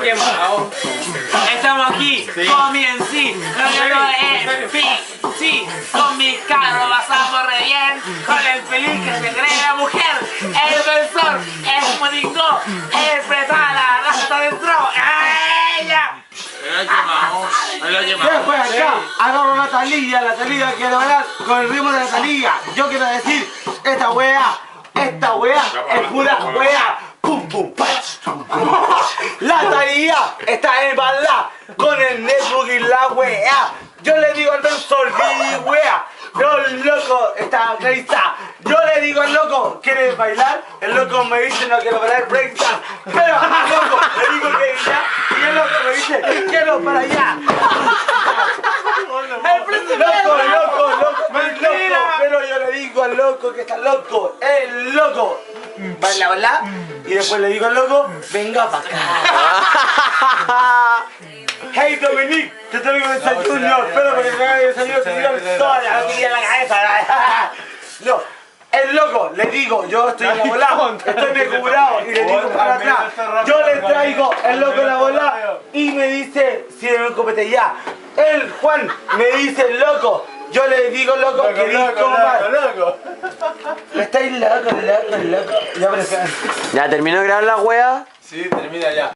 quemado. Estamos aquí con mi en sí, sí, con mi carro pasamos re bien, con el feliz que se cree la mujer, el profesor, el monicó, el pretada, la raza adentro, ¡ella! ¿Qué fue acá? Agarro la talía quiero bailar con el ritmo de la talía. Yo quiero decir, esta wea es pura wea. Pum pum pach. La talía está en bala con el netbook y la wea. Yo le digo al profesor, wea. Los locos está clarista. Yo le digo al loco, ¿quieres bailar? El loco me dice, no quiero bailar breakdance. Pero al loco le digo que ya. Y el loco me dice, quiero para allá. Loco. Pero yo le digo al loco que está loco. El loco baila. Y después le digo al loco, venga para acá. Hey Dominique, te traigo desayuno. Espero que te haga desayuno, se diga toda la loquilla en la cabeza. No, el loco, le digo, yo estoy en la bola, estoy mesurado y le digo para atrás. Yo le traigo el loco en la bola y me dice, si me copete ya. El Juan me dice loco. Yo le digo loco que digo mal. Estáis loco. ¿Ya terminó de grabar la wea? Sí, termina ya.